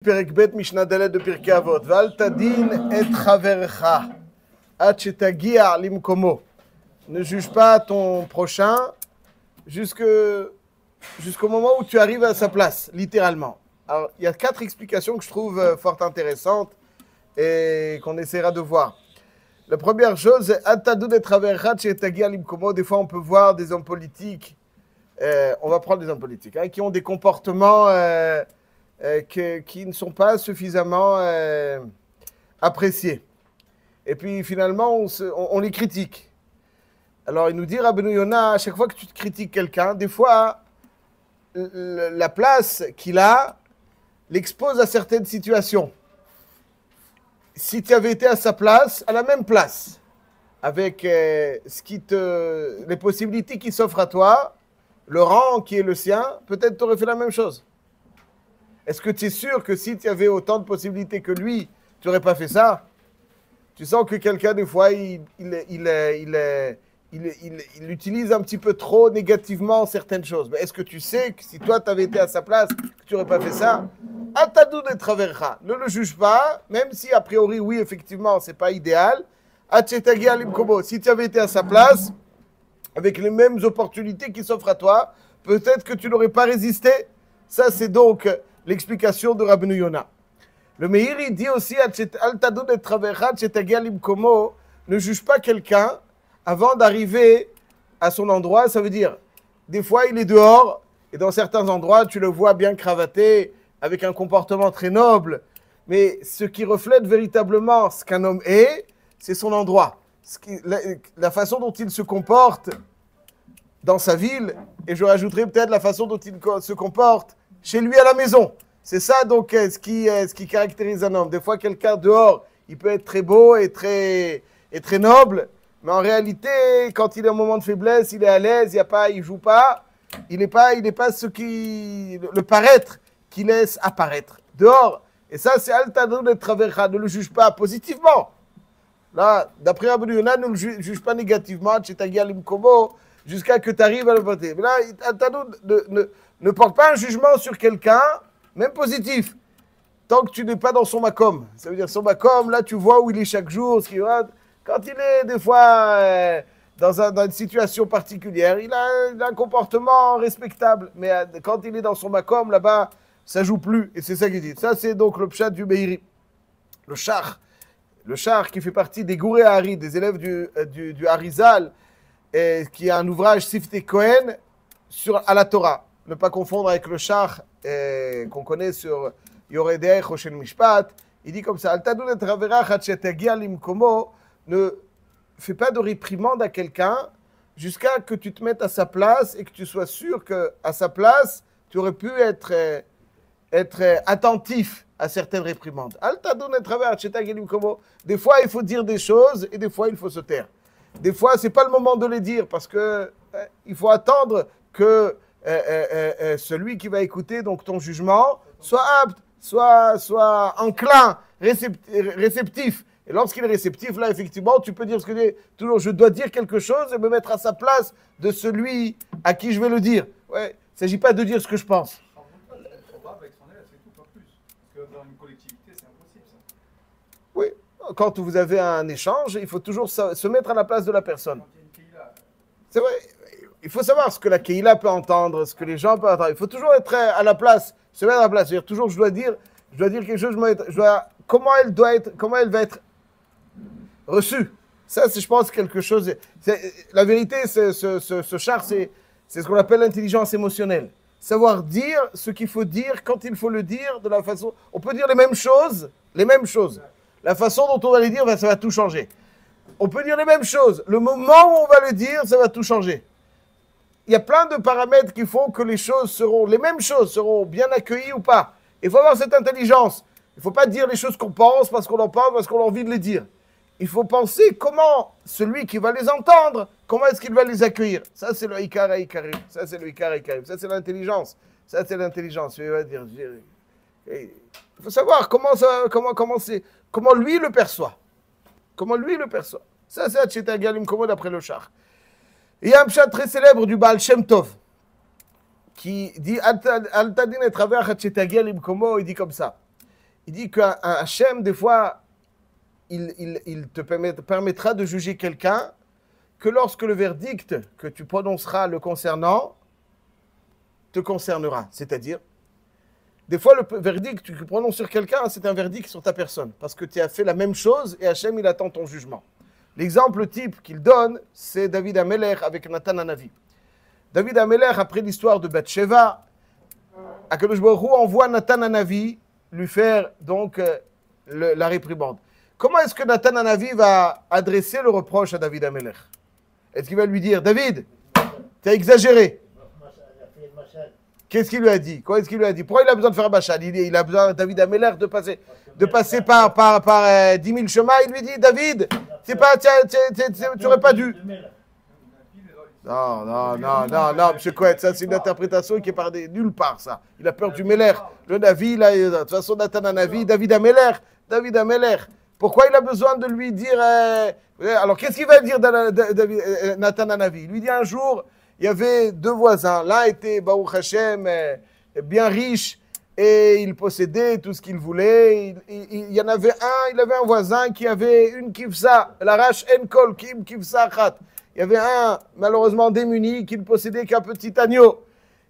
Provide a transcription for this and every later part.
פרק ב' משנה ד' בפרקי אבות, ואל תדין את חברך עד שתגיע למקומו. Ne juge pas ton prochain jusqu'au moment où tu arrives à sa place, littéralement. Alors, il y a 4 explications que je trouve fort intéressantes et qu'on essaiera de voir. La première chose, des fois on peut voir des hommes politiques, on va prendre des hommes politiques, hein, qui ont des comportements qui ne sont pas suffisamment appréciés. Et puis finalement, on les critique. Alors il nous dit, Rabbeinu Yonah, à chaque fois que tu critiques quelqu'un, des fois, la place qu'il a l'expose à certaines situations. Si tu avais été à sa place, à la même place, avec les possibilités qui s'offrent à toi, le rang qui est le sien, peut-être tu aurais fait la même chose. Est-ce que tu es sûr que si tu avais autant de possibilités que lui, tu n'aurais pas fait ça? Tu sens que quelqu'un, des fois, il utilise un petit peu trop négativement certaines choses. Mais est-ce que tu sais que si toi, tu avais été à sa place, que tu n'aurais pas fait ça? Atadou de travercha. Ne le juge pas, même si a priori, oui, effectivement, ce n'est pas idéal. Atchetagi alimkobo. Si tu avais été à sa place, avec les mêmes opportunités qui s'offrent à toi, peut-être que tu n'aurais pas résisté. Ça, c'est donc l'explication de Rabbeinu Yonah. Le Meir, il dit aussi, ne juge pas quelqu'un avant d'arriver à son endroit. Ça veut dire, des fois, il est dehors, et dans certains endroits, tu le vois bien cravaté, avec un comportement très noble. Mais ce qui reflète véritablement ce qu'un homme est, c'est son endroit. La façon dont il se comporte dans sa ville, et je rajouterai peut-être la façon dont il se comporte chez lui à la maison. C'est ça donc ce qui caractérise un homme. Des fois, quelqu'un dehors, il peut être très beau et très noble, mais en réalité, quand il est au moment de faiblesse, il est à l'aise, il joue pas, il n'est pas le paraître qui laisse apparaître dehors. Et ça, c'est Al-Tadou de Travercha, ne le juge pas positivement. Là, d'après Rabbeinu Yonah, ne le juge pas négativement, jusqu'à que tu arrives à le voter. Mais là, Al-Tadou ne porte pas un jugement sur quelqu'un, même positif, tant que tu n'es pas dans son makom. Ça veut dire son makom, là tu vois où il est chaque jour, quand il est des fois dans une situation particulière, il a un comportement respectable, mais quand il est dans son makom, là-bas, ça joue plus, et c'est ça qu'il dit. Ça c'est donc le pshat du Meiri. Le char qui fait partie des Gouré Hari, des élèves du Harizal, qui a un ouvrage Sifte Kohen à la Torah. Ne pas confondre avec le char qu'on connaît sur Yoredei Choshen Mishpat. Il dit comme ça, ne fais pas de réprimande à quelqu'un jusqu'à que tu te mettes à sa place et que tu sois sûr qu'à sa place, tu aurais pu être attentif à certaines réprimandes. Des fois, il faut dire des choses et des fois, il faut se taire. Des fois, ce n'est pas le moment de les dire parce qu'il faut attendre que celui qui va écouter donc ton jugement soit apte, soit enclin, réceptif. Et lorsqu'il est réceptif, là, effectivement, tu peux dire ce que tu dis. Toujours, je dois dire quelque chose et me mettre à sa place de celui à qui je vais le dire. Ouais, il ne s'agit pas de dire ce que je pense. Dans une collectivité, c'est impossible ça. Oui, quand vous avez un échange, il faut toujours se mettre à la place de la personne. C'est vrai, il faut savoir ce que la Keïla peut entendre, ce que les gens peuvent entendre. Il faut toujours être à la place, se mettre à la place. C'est-à-dire toujours, je dois dire quelque chose, comment elle va être reçue. Ça, c'est, je pense, quelque chose. La vérité, ce char, c'est ce qu'on appelle l'intelligence émotionnelle. Savoir dire ce qu'il faut dire, quand il faut le dire, de la façon... On peut dire les mêmes choses. La façon dont on va les dire, ça va tout changer. On peut dire les mêmes choses. Le moment où on va le dire, ça va tout changer. Il y a plein de paramètres qui font que les mêmes choses seront bien accueillies ou pas. Il faut avoir cette intelligence. Il ne faut pas dire les choses qu'on pense parce qu'on en parle, parce qu'on a envie de les dire. Il faut penser comment celui qui va les entendre, comment est-ce qu'il va les accueillir. Ça, c'est le Ikar Ikarim. Ça, c'est Ça, c'est l'intelligence. Il va dire. Il faut savoir comment lui le perçoit. Ça, c'est Hatchetagi Alimkomo d'après le char. Il y a un pshat très célèbre du Baal Shem Tov qui dit Al-Tadin et Travers Hatchetagi Alimkomo, il dit comme ça. Il dit qu'un Hachem, des fois, il te permettra de juger quelqu'un que lorsque le verdict que tu prononceras le concernant te concernera. C'est-à-dire, des fois, le verdict que tu prononces sur quelqu'un, c'est un verdict sur ta personne. Parce que tu as fait la même chose et Hachem, il attend ton jugement. L'exemple type qu'il donne, c'est David Amelech avec Nathan Hanavi. David Amelech, après l'histoire de Bathsheba, Akadosh Baruch Hu envoie Nathan Hanavi lui faire donc la réprimande. Comment est-ce que Nathan Hanavi va adresser le reproche à David Amelech? Est-ce qu'il va lui dire, David, tu as exagéré? Qu'est-ce qu'il lui a dit? Quoi est-ce qu'il lui a dit? Pourquoi il a besoin de faire un bachal? Il a besoin, David Amelech, de passer par 10 000 chemins. Il lui dit, David, tu n'aurais pas dû. Non, monsieur Kouet, ça c'est une interprétation qui est par nulle part, ça. Il a peur du Meller. Le Navi, de toute façon, Nathan Hanavi, David Amelech. Pourquoi il a besoin de lui dire... alors, qu'est-ce qu'il va dire Nathan Hanavi? Il lui dit un jour, il y avait deux voisins. L'un était, Baruch Hashem, bien riche, et il possédait tout ce qu'il voulait. Il y en avait il avait un voisin qui avait une kivsa, l'arash enkol, kivsa khat. Il y avait un, malheureusement démuni, qui ne possédait qu'un petit agneau.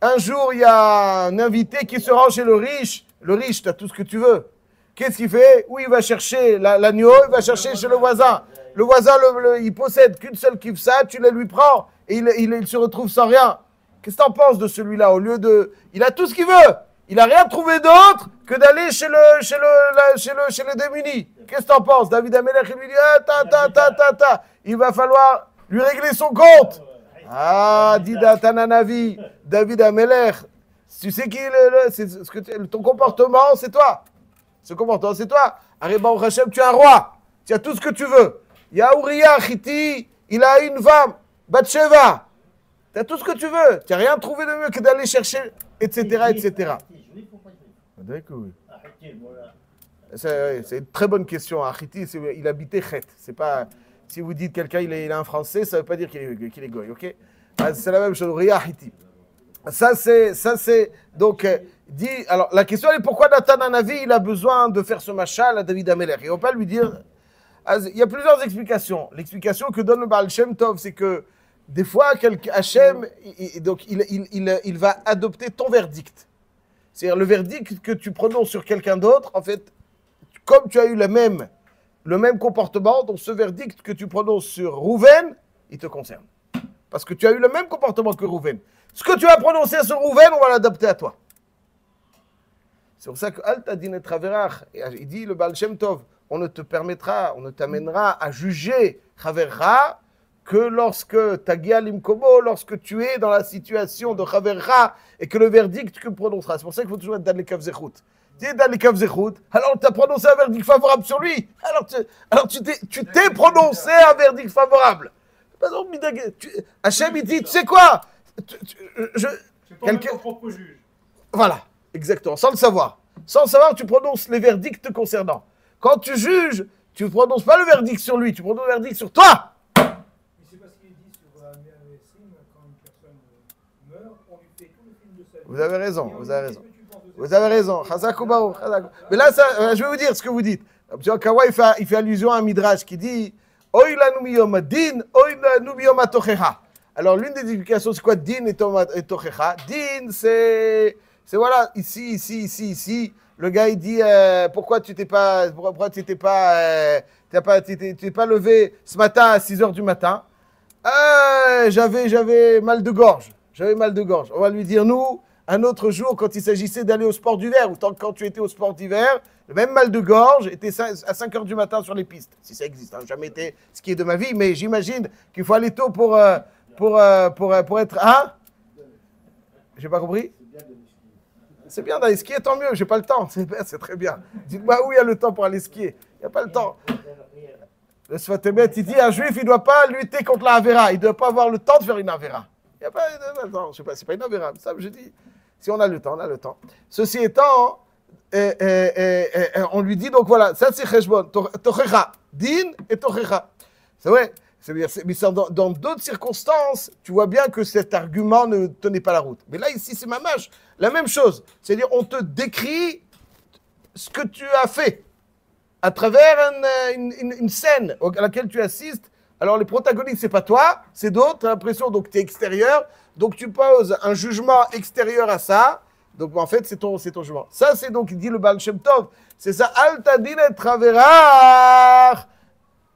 Un jour, il y a un invité qui se rend chez le riche. Le riche, tu as tout ce que tu veux. Qu'est-ce qu'il fait? Oui, il va chercher l'agneau, il va chercher chez le voisin. Le voisin, il possède qu'une seule kivsa, tu la lui prends, et il se retrouve sans rien. Qu'est-ce que tu en penses de celui-là? Au lieu de... Il a tout ce qu'il veut. Il n'a rien trouvé d'autre que d'aller chez les démunis. Qu'est-ce que tu en penses? David Amelech, il lui dit, il va falloir lui régler son compte. Ah, dit Nathan Hanavi, David Amelech, tu sais qui ton comportement, c'est toi. Ce comportement, c'est toi. Arriba au Hachem, tu es un roi. Tu as tout ce que tu veux. Il y a Uriah, Chiti, il a une femme, Bathsheba. Tu as tout ce que tu veux. Tu n'as rien trouvé de mieux que d'aller chercher, etc., etc. D'accord. C'est une très bonne question. Chiti, il habitait Chet. C'est pas... Si vous dites quelqu'un il est un Français, ça ne veut pas dire qu'il est goy, ok? C'est la même chose, Uriah Hiti. Ça c'est donc dit. Alors la question est pourquoi Nathan Hanavi il a besoin de faire ce machal à David Amelech? Et on peut lui dire, il y a plusieurs explications. L'explication que donne le Baal Shem Tov, c'est que des fois Hachem, il va adopter ton verdict. C'est-à-dire le verdict que tu prononces sur quelqu'un d'autre, en fait, comme tu as eu le même comportement, donc ce verdict que tu prononces sur Rouven, il te concerne. Parce que tu as eu le même comportement que Rouven. Ce que tu as prononcé sur Rouven, on va l'adapter à toi. C'est pour ça que Al-Tadin et Traverach, il dit le Baal Shem Tov, on ne t'amènera à juger Chavercha que lorsque Tagia Limkobo, lorsque tu es dans la situation de Chavercha et que le verdict que tu prononceras. C'est pour ça qu'il faut toujours être dans les Kavzechut. Tu es dans les Kavzechut, alors tu as prononcé un verdict favorable sur lui. Alors tu t'es prononcé un verdict favorable. Hachem, il dit, tu sais quoi? C'est ton propre juge. Voilà, exactement, sans le savoir. Sans le savoir, tu prononces les verdicts te concernant. Quand tu juges, tu ne prononces pas le verdict sur lui, tu prononces le verdict sur toi. Mais c'est parce qu'il dit sur Mésim, quand une personne meurt, on lui fait tout le film de sa vie. Vous avez raison. Vous avez raison. Chazakou Baruch. Mais là, je vais vous dire ce que vous dites. M. Kawa, il fait allusion à un midrash qui dit Oy lanu miyom din, oy lanu miyom atochecha. Alors, l'une des explications, c'est quoi din et tochecha? Din, c'est voilà, ici. Le gars, il dit pourquoi tu t'es pas levé ce matin à 6 h du matin? J'avais mal de gorge. On va lui dire, nous, un autre jour, quand il s'agissait d'aller au sport d'hiver, ou quand tu étais au sport d'hiver, le même mal de gorge était à 5 h du matin sur les pistes. Si ça existe, jamais été skié de ma vie, mais j'imagine qu'il faut aller tôt pour être... Hein? J'ai pas compris? C'est bien d'aller skier, tant mieux, j'ai pas le temps. C'est très bien. Dites-moi où il y a le temps pour aller skier. Il n'y a pas le temps. Le Sfatebet, il dit, un juif, il ne doit pas lutter contre la Avera. Il ne doit pas avoir le temps de faire une Avera. Il n'y a pas de temps. Je sais pas, c'est pas une Avera. Ça, je dis, si on a le temps, on a le temps. Ceci étant, on lui dit, donc voilà, ça c'est Cheshbon, Tochecha, Din et Tochecha. C'est vrai. Mais dans d'autres circonstances, tu vois bien que cet argument ne tenait pas la route. Mais là, ici, c'est mamash. La même chose. C'est-à-dire, on te décrit ce que tu as fait à travers une scène à laquelle tu assistes. Alors les protagonistes, c'est pas toi, c'est d'autres, tu as l'impression, donc tu es extérieur, donc tu poses un jugement extérieur à ça, donc en fait c'est ton jugement. Ça c'est donc, il dit le Baal Shem Tov, c'est ça, Al Tadin et Traverar,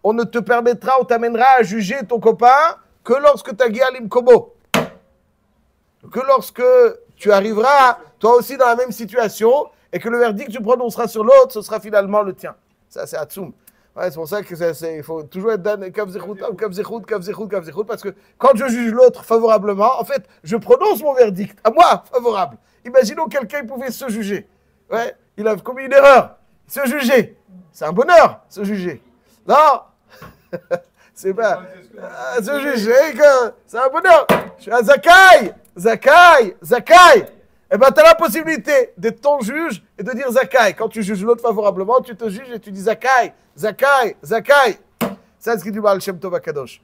on ne te permettra, on t'amènera à juger ton copain que lorsque tu as Gialim Kobo, que lorsque tu arriveras toi aussi dans la même situation et que le verdict que tu prononceras sur l'autre, ce sera finalement le tien. Ça c'est Hatsoum. Ouais, c'est pour ça qu'il faut toujours être dans Kav Zechut, parce que quand je juge l'autre favorablement, en fait, je prononce mon verdict, à moi, favorable. Imaginons quelqu'un pouvait se juger. Ouais, il a commis une erreur. Se juger. C'est un bonheur, se juger. Non, c'est pas... se juger, c'est un bonheur. Je suis un Zakai. Eh bien, tu as la possibilité d'être ton juge et de dire Zakai. Quand tu juges l'autre favorablement, tu te juges et tu dis Zakai. C'est ce qu'il dit Baal Shem Tov Akadosh.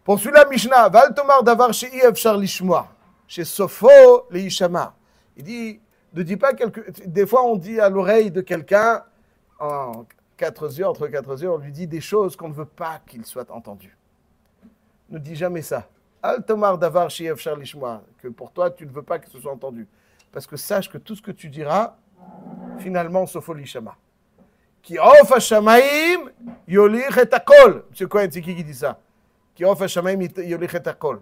Poursuit la Mishnah. Val tomar davar she'i efshar lishmoa. Chez Sofo le Yishama. Il dit, ne dis pas quelque... Des fois, on dit à l'oreille de quelqu'un, entre 4 yeux, on lui dit des choses qu'on ne veut pas qu'il soit entendu. Ne dis jamais ça. Al tomar davar she'i efshar lishmoa. Que pour toi, tu ne veux pas que ce soit entendu. Parce que sache que tout ce que tu diras, finalement, Sofo le Yishama. Ki of hashamaim yolich et hakol. Monsieur Cohen, c'est qui dit ça? Ki of hashamaim yolich et hakol.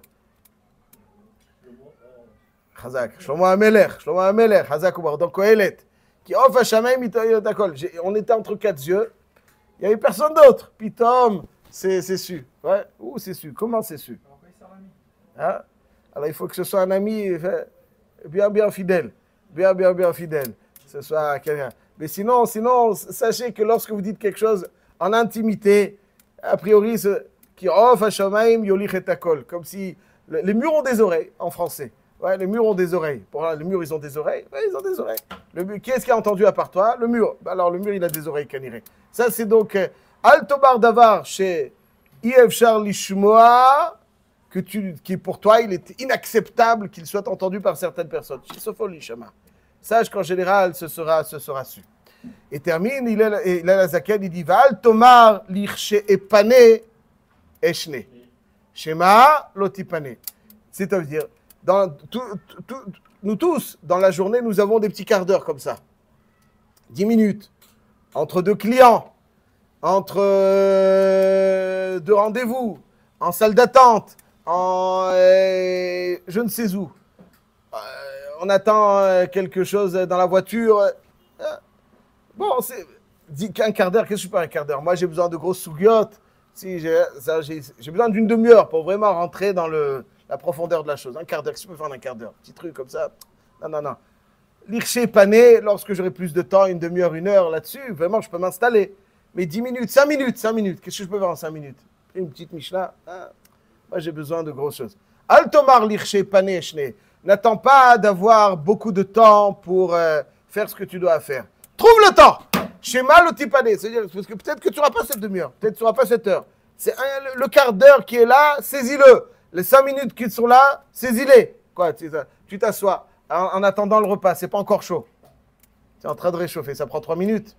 Chazak. Shlomo HaMelech. Chazak Ubar. Donc Kohelet. Ki of hashamaim yolich et hakol. On était entre 4 yeux. Il n'y avait personne d'autre. Pitom, c'est su. Ouais. Où c'est su? Comment c'est su? Hein? Alors il faut que ce soit un ami bien fidèle. Bien fidèle. Que ce soit quelqu'un. Mais sinon, sachez que lorsque vous dites quelque chose en intimité, a priori, comme si les murs ont des oreilles, en français. Ouais, les murs ont des oreilles. Les murs, ils ont des oreilles. Ouais, ils ont des oreilles. Qui est-ce qui a entendu à part toi? Le mur. Alors, le mur, il a des oreilles, Kaniré. Ça, c'est donc Al-Tobar Davar chez Yevchar Lishmoa, qui pour toi, il est inacceptable qu'il soit entendu par certaines personnes. Chez Sofo Lishama. Sache qu'en général, ce sera su. Et termine, il a la zaken, il dit Val tomar l'irche epane eshne. Shema lotipane. C'est-à-dire, nous tous, dans la journée, nous avons des petits quarts d'heure comme ça. 10 minutes. Entre 2 clients. Entre 2 rendez-vous. En salle d'attente. Je ne sais où. On attend quelque chose dans la voiture. Bon, dis qu'un quart d'heure, qu'est-ce que je fais un quart d'heure? Moi, j'ai besoin de grosses sougiotes. Si j'ai besoin d'une demi-heure pour vraiment rentrer dans la profondeur de la chose. Un quart d'heure, qu'est-ce que je peux faire en un quart d'heure? Petit truc comme ça. Non. L'irché pané, lorsque j'aurai plus de temps, une demi-heure, 1 heure là-dessus, vraiment, je peux m'installer. Mais 10 minutes, 5 minutes, qu'est-ce que je peux faire en 5 minutes? Une petite Mishnah. Moi, j'ai besoin de grosses choses. Al-Tomar l'irché pané eshne. N'attends pas d'avoir beaucoup de temps pour faire ce que tu dois faire. Trouve le temps. Schéma l'otipané. C'est-à-dire, parce que peut-être que tu n'auras pas cette demi-heure. Peut-être que tu n'auras pas cette heure. C'est le quart d'heure qui est là, saisis-le. Les 5 minutes qui sont là, saisis-les. Quoi, tu t'assois en attendant le repas. C'est pas encore chaud. C'est en train de réchauffer. Ça prend 3 minutes.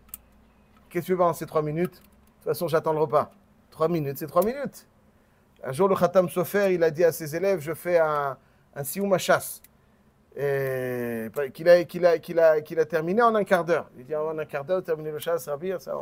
Qu'est-ce que tu veux en ces 3 minutes? De toute façon, j'attends le repas. 3 minutes, c'est 3 minutes. Un jour, le Khatam Sofer, il a dit à ses élèves, je fais un sioum à chasse. Qu'il a terminé en un quart d'heure. Il dit en un quart d'heure, terminer le chasse, Rabbi, ça.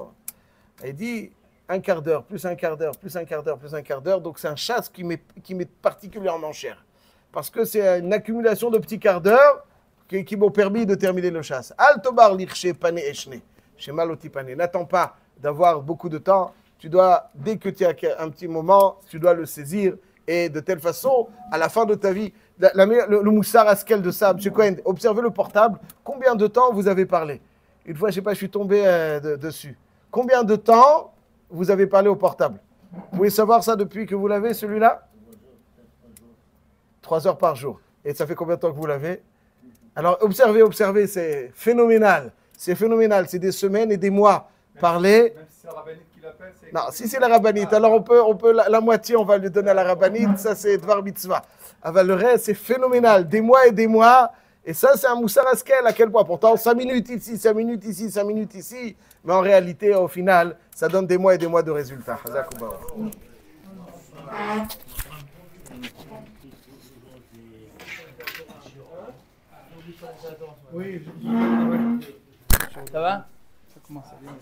Il dit un quart d'heure, plus un quart d'heure, plus un quart d'heure, plus un quart d'heure. Donc c'est un chasse qui m'est particulièrement cher. Parce que c'est une accumulation de petits quarts d'heure qui m'ont permis de terminer le chasse. Al tobar l'irché pané eshne. Chez Maloti pané. N'attends pas d'avoir beaucoup de temps. Tu dois, dès que tu as un petit moment, tu dois le saisir. Et de telle façon, à la fin de ta vie, le moussard askel de ça, M. Cohen, observez le portable. Combien de temps vous avez parlé? Une fois, je ne sais pas, je suis tombé dessus. Combien de temps vous avez parlé au portable? Vous pouvez savoir ça depuis que vous l'avez, celui-là? 3 heures par jour. Et ça fait combien de temps que vous l'avez? Alors, observez, c'est phénoménal. C'est phénoménal. C'est des semaines et des mois. Parler. Même si c'est la rabbinite qui l'appelle, c'est... Non, si c'est la rabbinite, alors on peut la moitié, on va lui donner à la rabbinite. Ça, c'est Dvar Mitzvah. Alors, le reste, c'est phénoménal. Des mois et des mois. Et ça, c'est un moussar askel à quel point. Pourtant, 5 minutes ici, 5 minutes ici, 5 minutes ici. Mais en réalité, au final, ça donne des mois et des mois de résultats. Hazak ou Baruch. Oui, ça va? Ça commence à bien.